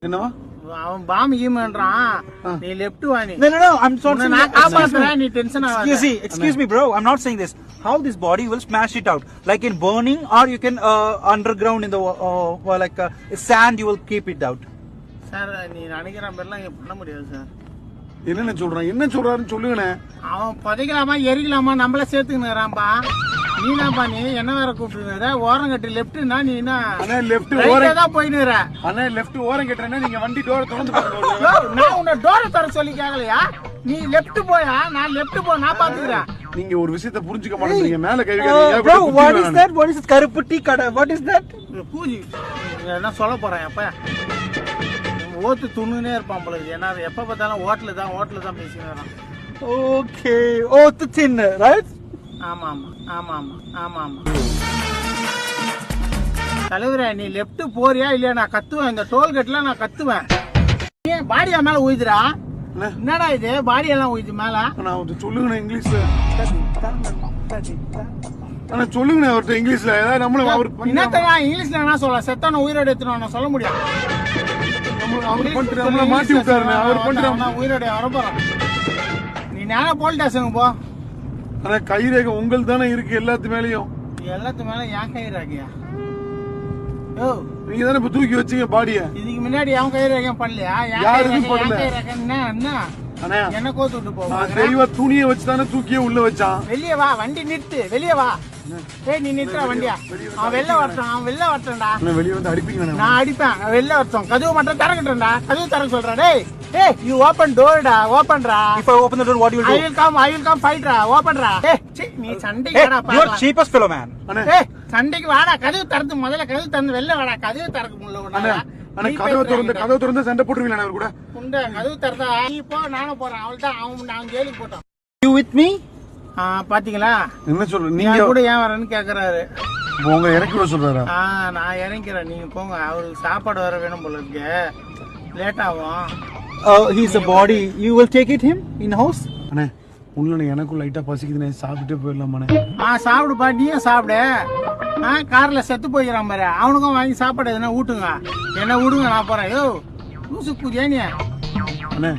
என்னவா அவன் பாம் ஈமன்றான் நீ லெஃப்ட் வா நீ No, I'm not saying நான் காப்பாத்துறேன் நீ டென்ஷன் ஆகாத excuse me bro, I'm not saying this. How this body will smash it out, like in burning, or you can underground in the like sand you will keep it out. Sir நீ நினைக்கிற மாதிரிலாம் பண்ண முடியாது sir. என்ன சொல்றாருன்னு சொல்லுங்கண்ணே. அவன் புதைக்கலாமா எரிக்கலாமா நம்மள சேர்த்துக்கிறான்பா. நீ என்னப்பா நீ என்ன வேற கூப்பிட்டுருந்த ஓரம் கட்டி லெஃப்ட்னா நீ என்ன அண்ணா லெஃப்ட் ஓரம் தான் போயிடுற. அண்ணா லெஃப்ட் ஓரம் கட்டுறேன்னா நீங்க வண்டி டோர் திறந்து பாருங்க. நான் உன்னை டோரை தர சொல்லி கேட்கலையா? நீ லெஃப்ட் போயா நான் லெஃப்ட் போ நான் பாத்துக்கிறேன். நீங்க ஒரு விஷயத்தை புரிஞ்சுக்க மாட்டேங்கிறீங்க. மேல கை வைக்கிறீங்க. Bro, what is that? What is this கருப்புட்டி கடை? What is that? பூஜி என்ன சொல்ல போறேன் அப்ப ஓத்து துண்ணுனே இருப்பான் போல இருக்கு. ஏன்னா எப்ப பார்த்தாலும் ஹோட்டல் தான் பேசிக்கிறான். Okay, ஓத்து தின்னு, right? ஆமா தலைவரே நீ லெஃப்ட் போறியா இல்லையா? நான் கத்துவேன் இந்த டோல்கேட்ல நான் கத்துவேன். ஏன் பாடியா மேல ஊதுறா? என்னடா இது பாடி எல்லாம் ஊது மேல? நான் சொல்லுங்கண்ணே இங்கிலீஷ்ல. ஆனா சொல்லுங்கண்ணே அவர்கிட்ட இங்கிலீஷ்ல ஏதாவது நம்மளும் அவர் என்னத்தா இங்கிலீஷ்ல என்ன சொல்ல செத்தான உயிரோட எடுத்துன்னு சொல்ல முடியும். அவர் பண்ணிட்டு நம்மள மாட்டி விட்டாருண்ணே. அவர் பண்ணிட்டு உயிரோட வரப்போறான். நீ நேரா போலீஸ் ஸ்டேஷனுக்கு போ. ஆனா கைரேகை உங்கள் தானே இருக்கு எல்லாத்து மேலயும். எல்லாத்து மேல ஏன் கைரேகையா? நீங்க தானே இப்ப தூக்கி வச்சீங்க பாடிய. இதுக்கு முன்னாடி அவன் கைரேகை பண்ணலையா? யாருக்கும் பண்ணல. என்ன கோத்து விட்டு போ. தெளிவா துணியை வச்சு தானே தூக்கியே உள்ள வச்சான். வெளியே வா வண்டி நிறுத்து வெளியே வா. ஏய் நீ நிறுத்துற வண்டியா? அவன் வெளில வரட்டா. வெளியே வந்து அடிப்பீங்க. நான் அடிப்பேன் வெளில வரட்டும். கதவு மட்டும் திறக்கட்டும்டா. கதவு திறக்க சொல்றா. டேய் ஏய் you open door டா. open டா. If I open the door, what you will do? I will come fight டா. open டா. ஏய் நீ சண்டைக்கு வாடா பாரு. You are cheapest fellow man. ஏய் சண்டைக்கு வாடா. கதவு திறந்து முதல்ல கதவு திறந்து வெளில வாடா. கதவு திறக்க முடியல உன்னால. அண்ணா கதவு திறந்து சண்டை போட்டுருவீங்களா அவர் கூட? உண்ட கதவு திறந்தா நீ போ நானும் போறேன். அவள்தான் நான் ஜெயிலுக்கு போட்டோம். You with me? பாத்தீங்களா என்ன சொல்ற நீங்க கூட ஏன் வரேன்னு கேக்குறாரு. உங்க இறக்கி விட சொல்றாரா? நான் இறங்கிறேன் நீங்க போங்க. அவருக்கு சாப்பாடு வர வேணும் போல இருக்கு. லேட் ஆகும். He's a body. You will take it him in house? அண்ணே உள்ள எனக்கும் லைட்டா பசிக்குதுனே சாப்பிட்டுட்டே போயிடலாமாண்ணே? சாப்பிடுப்பா நீயும் சாப்பிடு. கார்ல செத்து போய்க்கிறான் பாரு. அவனுக்கும் வாங்கி சாப்பாடு எதுனா ஊட்டுங்க. என்ன விடுங்க நான் போறேன். யோ லூசு குதியா நீ? அண்ணே